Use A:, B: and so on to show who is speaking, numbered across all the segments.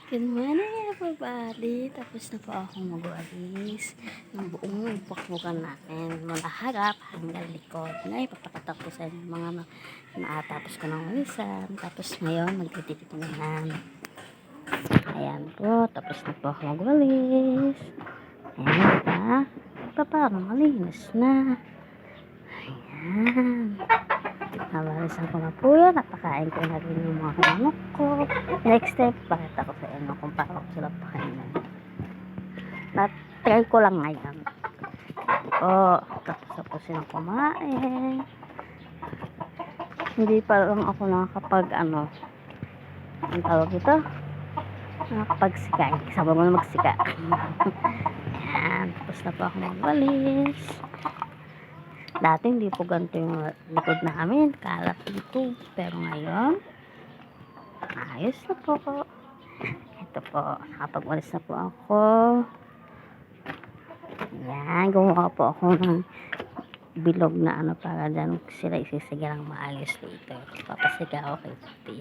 A: Good morning everybody! Tapos na po akong mag-alis ng buong bukbukan natin mula harap hanggang likod. Ngayon, papakatapusan yung mga naatapos ko ng ulisan. Tapos ngayon, magtitipid na yan. Ayan po, tapos na po ako mag-alis. Ayan pa. Parang malinis na. Ayan. Nabalisan ko na po yan. Napakain ko na rin yung mga manok ko. Next step, pakita ko sa inyo kung paano ko sila pakainin. Na-try ko lang ngayon. Tapos na po silang kumain. Hindi pa lang ako nakakapag ang tawag ito? Nakakapagsika. Kasama mo na magsika. Ayan. Tapos na po ako magwalis. Dati hindi po ganito yung likod namin, kalap dito. Pero ngayon, ayos na po. Ito po, nakapagwalis na po ako. Yan, gumawa po ako ng bilog na para dyan sila isisigalang maayos dito. Papasiga ako kay Papi.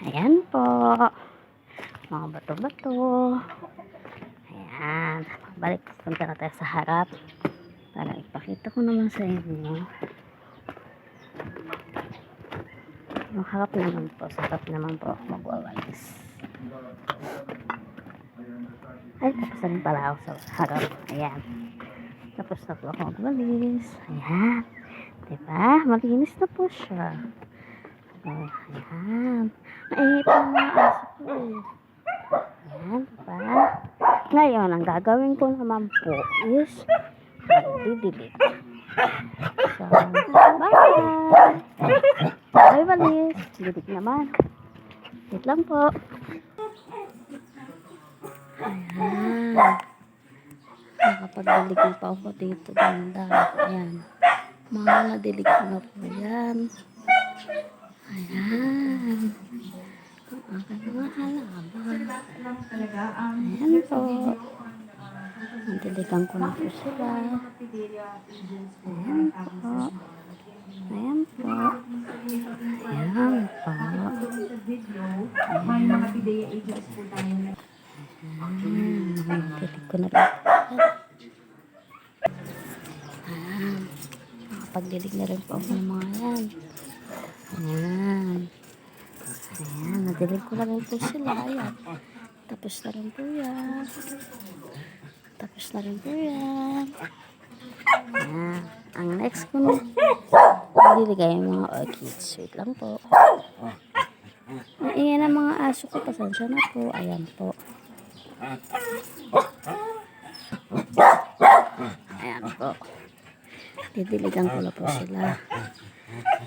A: Ayan po. Mga bato-bato. Ayan. Balik, punta na tayo sa harap. Para ipakita ko naman sa inyo. Yung harap naman po. Sa harap naman po ako magwawalis. Ay, tapos na rin pala ako sa harap. Ayan. Tapos na po ako magwalis. Ayan. Diba? Malinis na po siya. Ayan. Naihipang mga aso ko eh. Ayan, diba? Ngayon, ang gagawin ko naman po is magdidilig. So, bye! Bye, walis. Didig naman. Wait lang po. Ayan. Nakapagdilig na pa ako dito. Ganda. Ayan. Mga nadilig ko na po yan. Ayan. Ang aking mga halaman. Ayan po. Nandiligan ko na po sila. Ayan po. Ayan po. Ayan po. Nandilig ko na po. Ayan. Nakapagdilig na rin po ako ng mga yan. Ayan. Ayan. Nadilig ko na rin po sila. Ayan. Tapos na rin po yan. Tapos na rin po yan. Ayan. Ang next ko na naliligay yung mga orchids. Wait lang po. Ayan ang mga aso ko. Pasensya na po. Ayan po. Ayan po. Didiligan ko na po sila.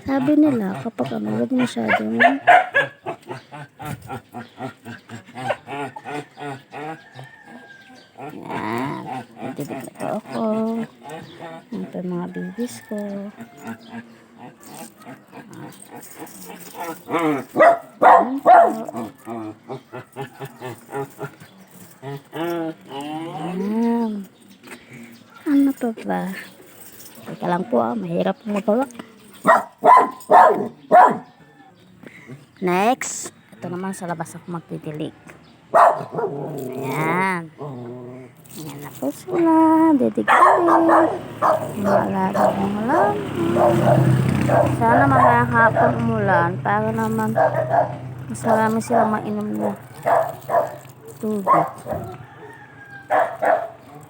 A: Sabi nila kapag huwag masyadong ayan. Didig na po ako. Ayan po yung mga babies ko. Ayan po. Ayan. Ano pa ba? Teka lang po mahirap po magawa. Next. Ito naman sa labas ako magdidilig. Ayan. Ayan na po sila. Didig-didig. Malaga ng ulan. Sana mamayang hapon umulan para naman mas marami silang mainom na tubig.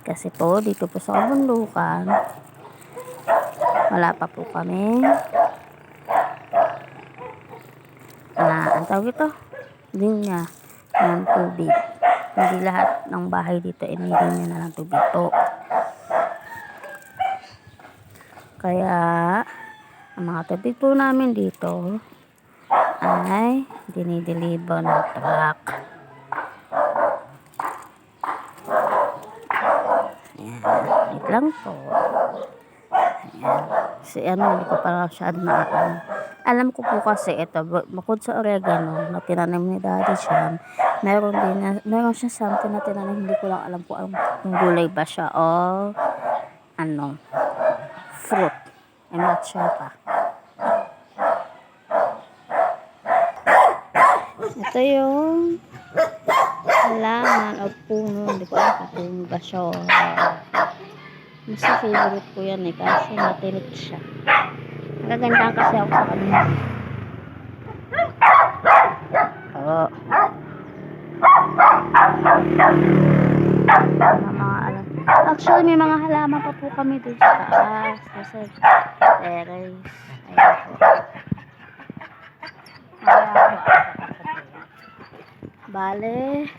A: Kasi po dito po sa kabundukan wala pa po kami ang tawag ito linya ng tubig. Hindi lahat ng bahay dito may linya na ng tubig po. Kaya ang mga tubig po namin dito ay dinideliver ng truck. Ayan. Wait lang po. Ayan. Hindi ko pa masyado na alam ko po kasi ito, bukod sa oregano na tinanim ni Daddy Sean, meron siya something na tinanim, hindi ko lang alam po kung gulay ba siya o fruit. I'm not sure pa. Ito yung halaman o puno. Hindi ko alam kung puno ba siya. Mas favorite ko yan eh. Kasi matinik siya. Nagagandahan kasi ako sa kanya. Oo. Mga alam. Actually, may mga halaman pa po kami doon sa taas. Kasi terrace. Ayan po. Bale,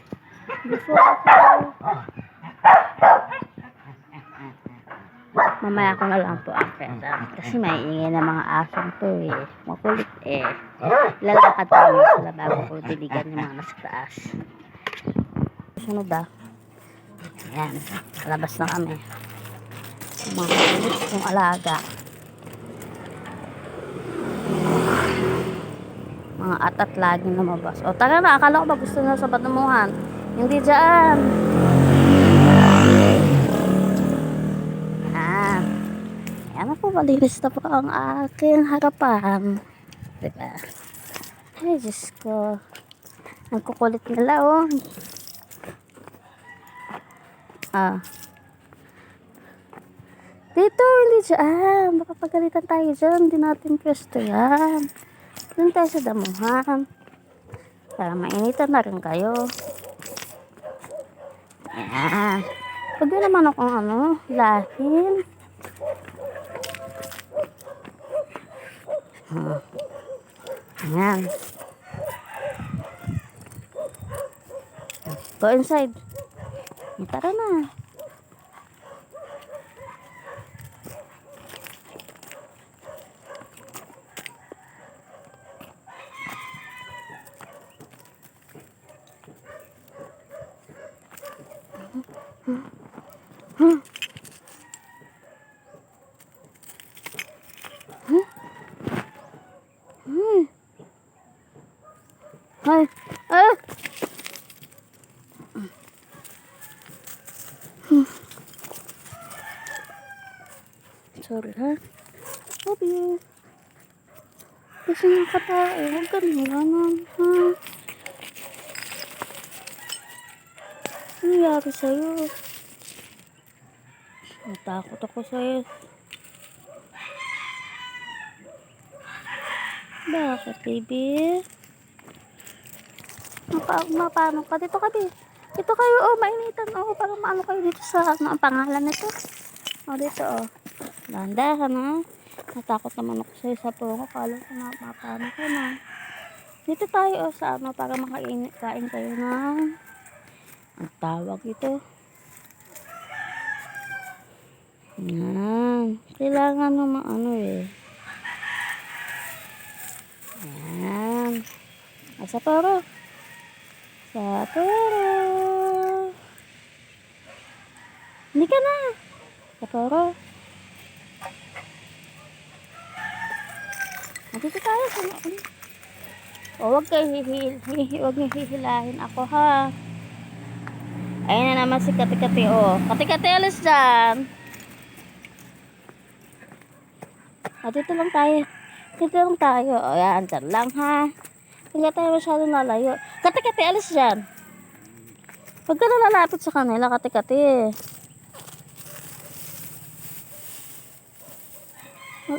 A: before ako, mamaya ko na lang po akita. Kasi may ingay na mga asong to eh. Makulit eh. Lalakad ko lang sila bago ko diligan yung mga nasa taas. Sunod ah. Ayan, labas na kami. Mga kulit kong alaga. Mga atat laging lumabas. O tara na, akala ko ba gusto na sa patamuhan? Hindi dyan. Ayan na po, malinis na po ang aking harapan. Diba? Ay, Diyos ko. Nagkukulit nila, oh. Dito, hindi dyan. Baka pagalitan tayo dyan. Hindi natin pwesto yan. Doon tayo sa damuhan. Para mainitan na rin kayo. Ayan. Pwede naman akong lahin. Ayan. Go inside. Tara na. Ay, sorry ha. Love you. Kasi nakatao, huwag ka naman ha. Ano nangyari sa'yo? Natakot ako sa'yo. Bakit, baby? Mapano ka? Dito ka, baby. Dito kayo, oh, mainitan. Oh, para maano kayo dito sa, ang pangalan nito. Oh, dito, oh. Dahan-dahan, ha. Natakot naman ako sa'yo sa pungo. Kala ko na, mapano ka na. Dito tayo, oh, sa para makain kayo na. Ang tawag ito. Yan. Kailangan naman eh. Yan. Saporo. Saporo. Hindi ka na. Saporo. Dito tayo. Huwag kayo hihilahin ako ha. Ayun na naman si Kati-Kati, oh. Kati-Kati, alis dyan. Dito lang tayo. Dito lang tayo. O, yan. Dyan lang, ha. Hindi tayo masyadong lalayo. Kati-Kati, alis dyan. Huwag ka na lalapit sa kanila, Kati-Kati.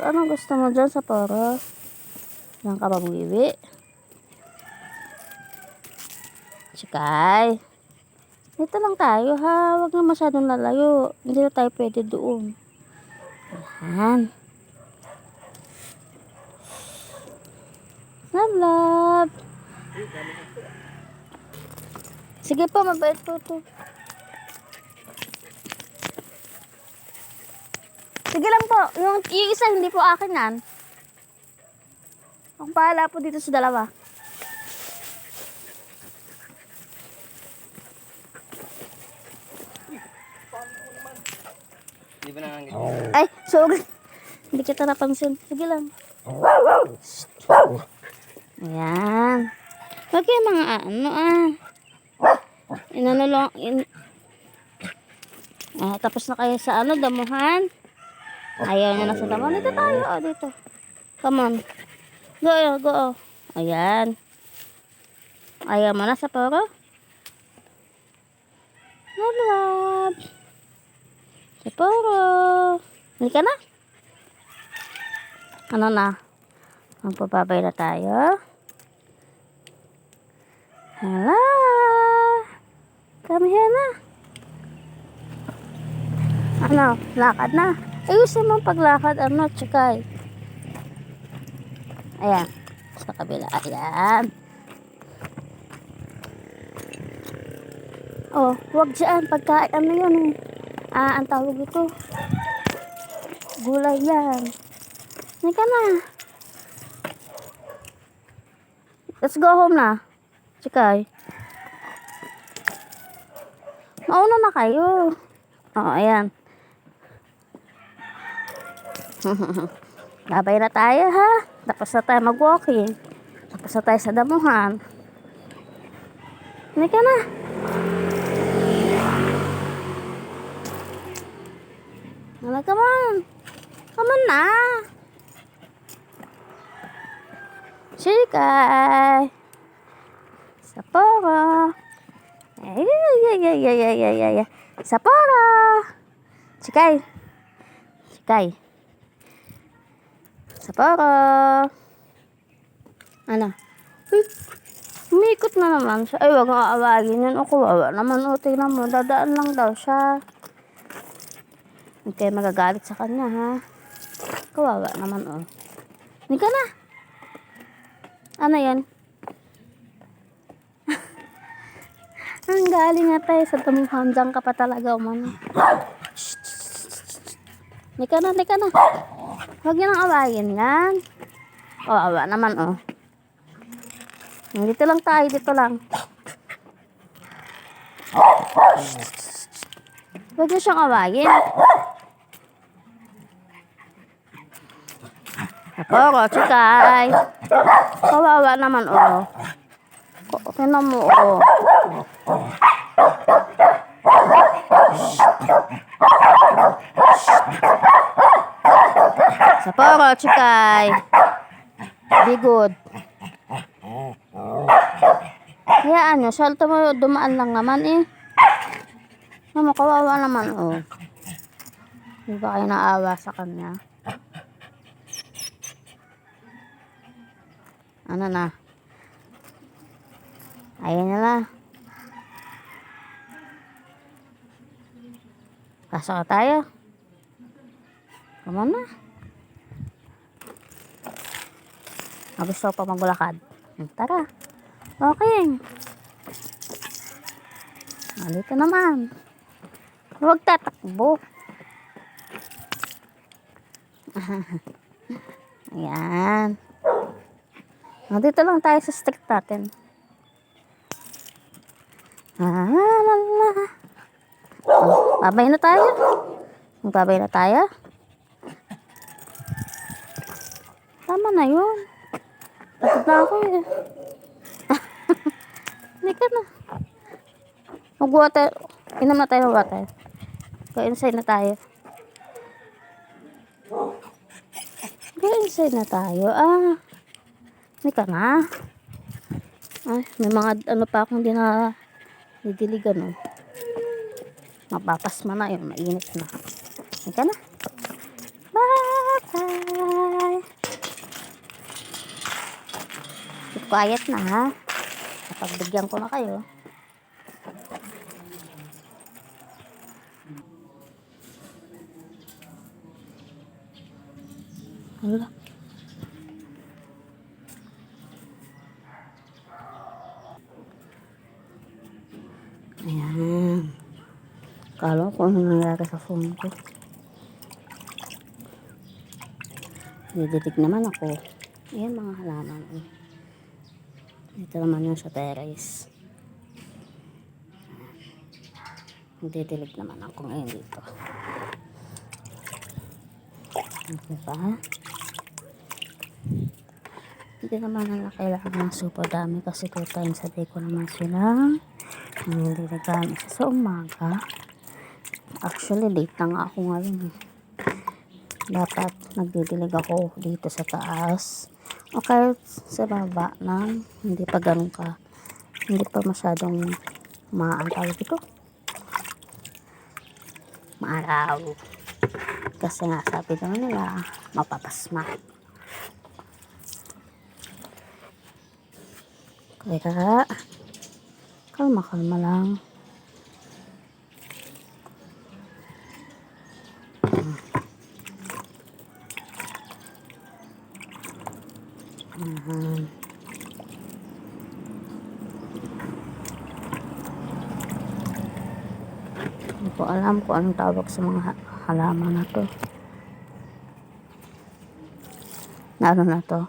A: Ano gusto mo dyan sa poro? Yan ka magwiwi. Chikay. Dito lang tayo ha. Huwag na masyadong lalayo. Hindi na tayo pwede doon. Ayan. Love, love. Sige po, mabait po ito. Sige lang po. Yung isa hindi po akin yan. Ako pahala po dito sa dalawa. Ay, sorry. Hindi kita napansin. Sige lang. Ayan. Huwag kayo mga tapos na kayo sa damuhan. Ayaw na sa damuhan. Dito tayo. Dito. Come on. Go. Ayan. Ayaw mo na sa poro? Love. Sapporo. Hindi ka na? Ano na? Magpapabay na tayo. Hello. Come here na. Ano? Lakad na. Ayusin mo paglakad. Ano? Tsikay. Ayan. Sa kabila. Ayan. Oh, wag dyan. Pagkain. Ano yun eh? Ang tawag ito. Gulay yan. Hindi ka na. Let's go home na. Tsikay. Mauna na kayo. Oh, ayan. Babay na tayo ha. Tapos na tayo mag-walking. Tapos na tayo sa damuhan. Hindi ka na. Wala ka man. Come on na. Chikay. Sapporo. Ay. Sapporo. Chikay. Chikay. Sapporo. Ano? Umikot na naman siya. Ay, wag mo aawagin yun. O, kawawa naman. O, tingnan mo. Dadaan lang daw siya. Hindi kayo magagalit sa kanya, ha? Kawawa naman, o. Hindi ka na. Ano yan? Ang galing nga tayo sa damuhan. Diyan ka pa talaga, umano. Hindi ka na, hindi ka na. Huwag yun ang awayin yan. Kawawa naman, o. Dito lang tayo, dito lang. Huwag niyo siyang awayin. Sapporo, Chikay. Kawawa naman, oh. Okay na mo, oh. Sapporo, Chikay. Be good. Hayaan nyo, salto mo, dumaan lang naman eh. Mama, kawawa naman, oh. Hindi ba kayo naawa sa kanya? Ano na? Ayan na lang. Pasok na tayo. Come on na. Gusto ko pa maglakad. Tara. Okay. Dito naman. Huwag tatakbo. Ayan. Dito lang tayo sa street natin. Babay na tayo. Babay na tayo. Tama na yun. Pagod na ako eh. Hindi ka na. Mag-water. Inom na tayo ng water. Go-inside na tayo. Go-inside na tayo. Hindi ka na. Ay, may mga ano pa akong didiligan, oh. Mapapasma na yun. Mainit na. Hindi ka na. Bye-bye. Keep quiet na, ha. Napagbigyan ko na kayo. Hala. Ayan. Kala ko ano nangyari sa phone ko. Dididig naman ako. Ayan mga halaman. Dito naman yung sa terrace. Didilig naman ako ngayon dito. Okay pa. Hindi naman na kailangan ng super dami kasi 2 times a day ko naman silang nililigan sa umaga. Actually late na nga ako ngayon. Dapat nagdidilig ako dito sa taas o kahit sa baba na hindi pa ganun ka, hindi pa masyadong maantawag ito, maaraw. Kasi nga sabi naman nila, mapapasma. Kaya, kalma-kalma lang. Hindi ko alam kung anong tawag sa mga halaman na to. Na ano na to?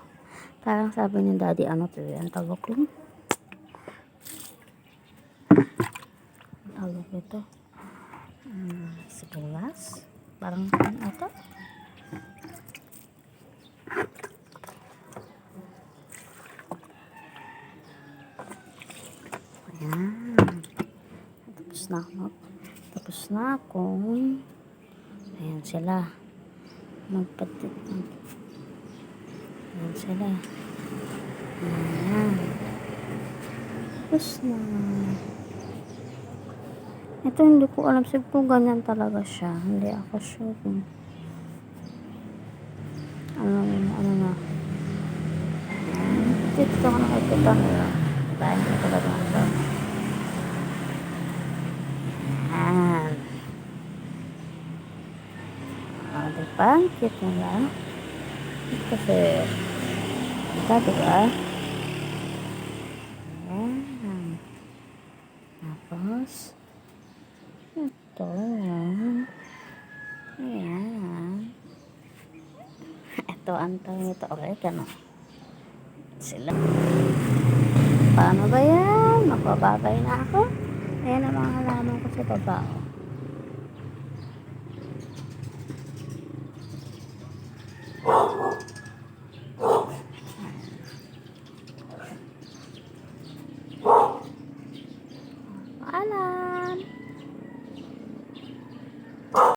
A: Parang sabi ni daddy, ano to yan? Tawag ko. Tawag ito. Sibuyas. Parang ano to? Ayan. Tapos na akong ayan sila. Magpatit. Ayan sila. Ayan. Tapos na. Ito hindi ko alam kung ganyan talaga siya. Hindi ako sure kung ano na. Dito ako nakikita nila. Dahil ko talaga ito. Ayan. Diba? Cute nila. Kasi ito diba? Ayan. Tapos ito. Ayan. Ito ang tawag ito. Oregano. Sila. Paano ba yan? Magbababay na ako. Ayan ang mga halaman ko sa baba. Paalam.